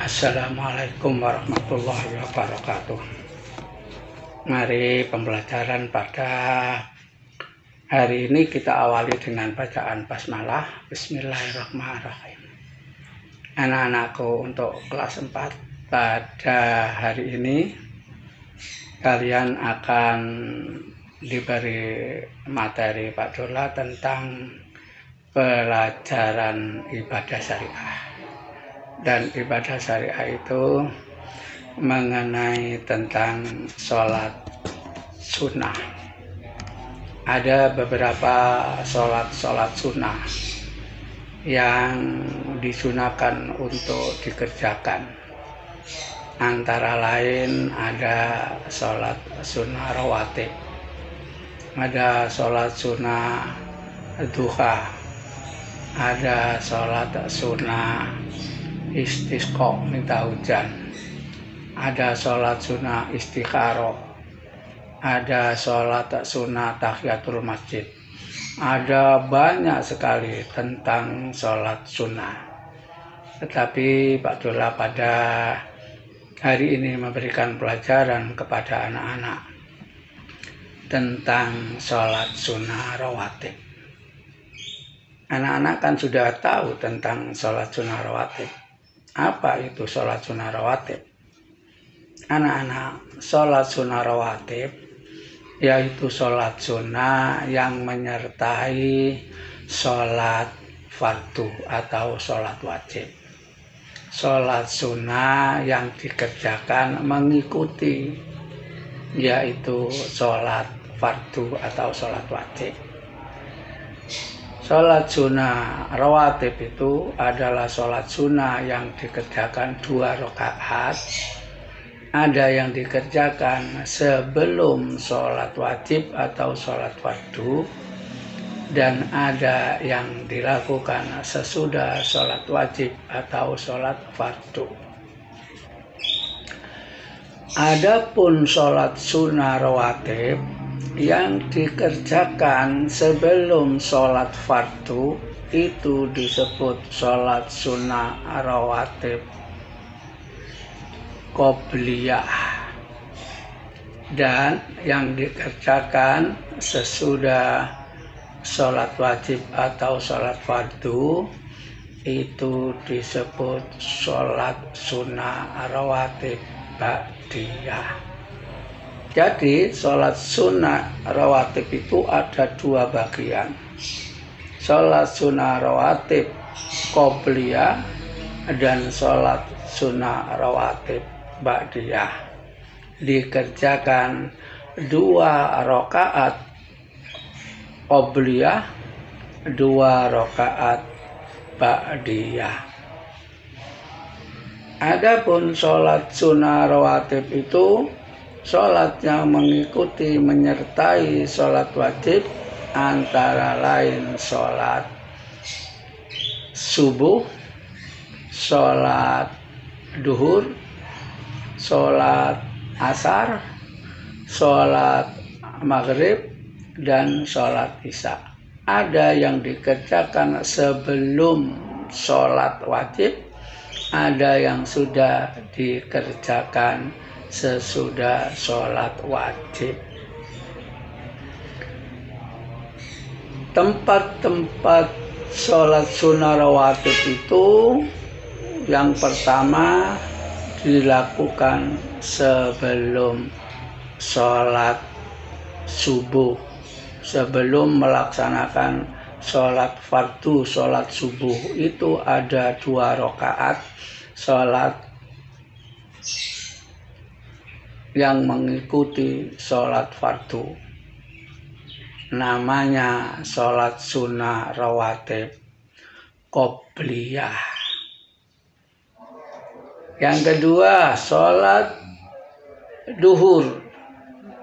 Assalamualaikum warahmatullahi wabarakatuh. Mari pembelajaran pada hari ini kita awali dengan bacaan basmalah. Bismillahirrahmanirrahim. Anak-anakku, untuk kelas 4 pada hari ini kalian akan diberi materi Pak Dola tentang pelajaran ibadah syariah. Dan ibadah syariah itu mengenai tentang sholat sunnah. Ada beberapa sholat sunnah yang disunahkan untuk dikerjakan. Antara lain ada sholat sunnah rawatib, ada sholat sunnah duha, ada sholat sunnah istisqa minta hujan, ada sholat sunnah istikharah, ada sholat sunnah tahiyatul masjid. Ada banyak sekali tentang sholat sunnah. Tetapi Pak Dola pada hari ini memberikan pelajaran kepada anak-anak tentang sholat sunnah rawatib. Anak-anak kan sudah tahu tentang sholat sunnah rawatib. Apa itu sholat sunnah rawatib? Anak-anak, sholat sunnah rawatib yaitu sholat sunnah yang menyertai sholat fardu atau sholat wajib. Sholat sunnah yang dikerjakan mengikuti, yaitu sholat fardu atau sholat wajib. Sholat sunnah rawatib itu adalah sholat sunnah yang dikerjakan 2 rakaat. Ada yang dikerjakan sebelum sholat wajib atau sholat fardu, dan ada yang dilakukan sesudah sholat wajib atau sholat fardu. Adapun sholat sunnah rawatib yang dikerjakan sebelum sholat fardu itu disebut sholat sunnah rawatib qobliyah, dan yang dikerjakan sesudah sholat wajib atau sholat fardu itu disebut sholat sunnah rawatib ba'diyah. Jadi sholat sunnah rawatib itu ada 2 bagian. Sholat sunnah rawatib qobliyah dan sholat sunnah rawatib ba'diyah. Dikerjakan 2 rakaat qobliyah, 2 rakaat ba'diyah. Adapun sholat sunnah rawatib itu sholat yang mengikuti menyertai sholat wajib, antara lain sholat subuh, sholat duhur, sholat asar, sholat maghrib, dan sholat isya. Ada yang dikerjakan sebelum sholat wajib, ada yang sudah dikerjakan sesudah sholat wajib. Tempat-tempat sholat sunnah rawatib itu yang pertama dilakukan sebelum sholat subuh, sebelum melaksanakan sholat fardu. Sholat subuh itu ada 2 rakaat sholat yang mengikuti sholat fardu, namanya sholat sunnah rawatib qobliyah. Yang kedua, sholat duhur.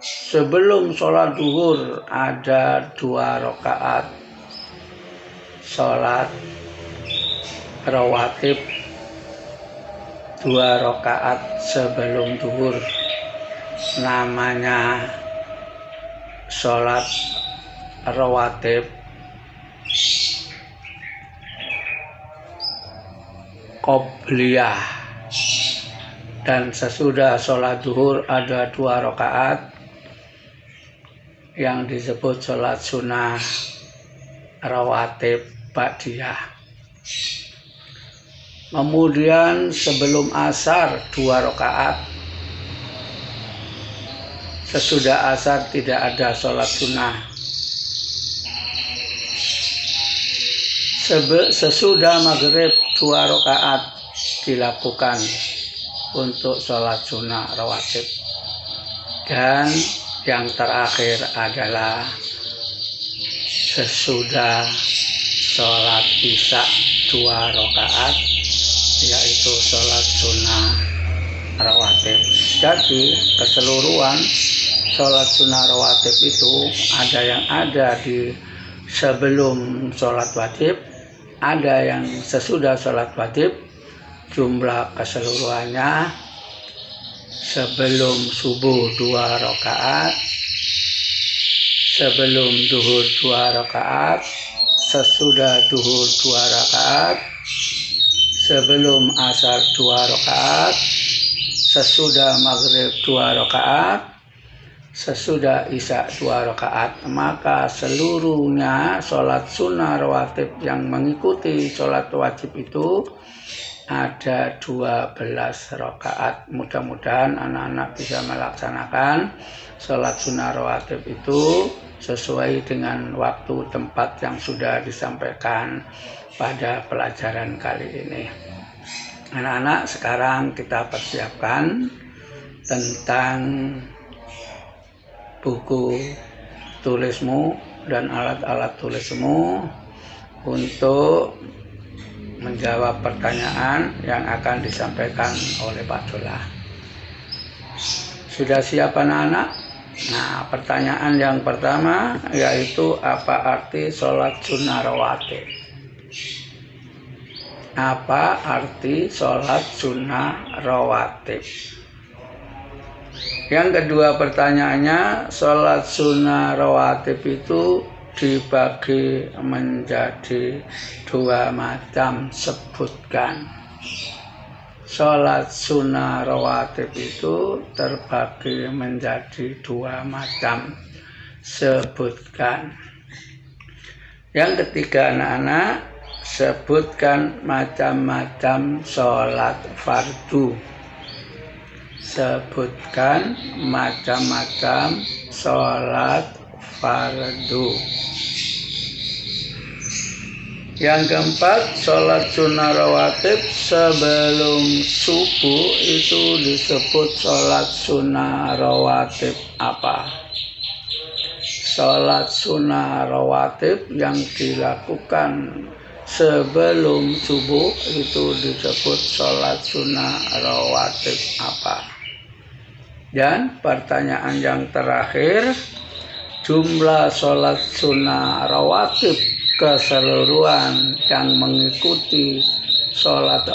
Sebelum sholat duhur ada 2 rakaat sholat rawatib, 2 rakaat sebelum duhur, namanya sholat rawatib qobliyah. Dan sesudah sholat duhur ada 2 rakaat yang disebut sholat sunnah rawatib ba'diyah. Kemudian sebelum asar 2 rakaat. Sesudah asar tidak ada sholat sunnah. Sesudah maghrib 2 rakaat dilakukan untuk sholat sunnah rawatib. Dan yang terakhir adalah sesudah sholat isya 2 rakaat, yaitu sholat sunnah rawatib. Jadi keseluruhan sholat sunnah rawatib itu ada yang ada di sebelum sholat wajib, ada yang sesudah sholat wajib. Jumlah keseluruhannya sebelum subuh 2 rakaat, sebelum duhur 2 rakaat, sesudah duhur 2 rakaat, sebelum asar 2 rakaat, sesudah maghrib 2 rakaat, sesudah isya 2 rakaat. Maka seluruhnya sholat sunnah rawatib yang mengikuti sholat wajib itu ada 12 rakaat. Mudah-mudahan anak-anak bisa melaksanakan sholat sunnah rawatib itu sesuai dengan waktu tempat yang sudah disampaikan pada pelajaran kali ini. Anak-anak, sekarang kita persiapkan tentang buku tulismu dan alat-alat tulismu untuk menjawab pertanyaan yang akan disampaikan oleh Pak Dola. Sudah siap anak-anak? Nah, pertanyaan yang pertama yaitu apa arti sholat sunnah rawatib? Apa arti sholat sunnah rawatib? Yang kedua pertanyaannya, sholat sunnah rawatib itu dibagi menjadi 2 macam, sebutkan. Sholat sunnah rawatib itu terbagi menjadi 2 macam, sebutkan. Yang ketiga anak-anak, sebutkan macam-macam sholat fardu. Sebutkan macam-macam sholat fardu. Yang keempat, sholat sunnah rawatib sebelum subuh itu disebut sholat sunnah rawatib apa? Sholat sunnah rawatib yang dilakukan sebelum subuh itu disebut sholat sunnah rawatib apa? Dan pertanyaan yang terakhir, jumlah sholat sunnah rawatib keseluruhan yang mengikuti sholat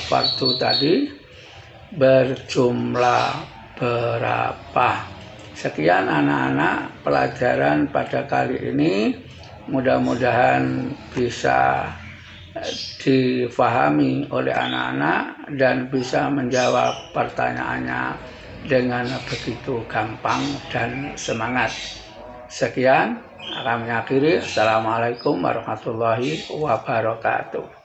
fardu tadi berjumlah berapa? Sekian anak-anak pelajaran pada kali ini. Mudah-mudahan bisa difahami oleh anak-anak dan bisa menjawab pertanyaannya dengan begitu gampang dan semangat. Sekian, kami akhiri. Assalamualaikum warahmatullahi wabarakatuh.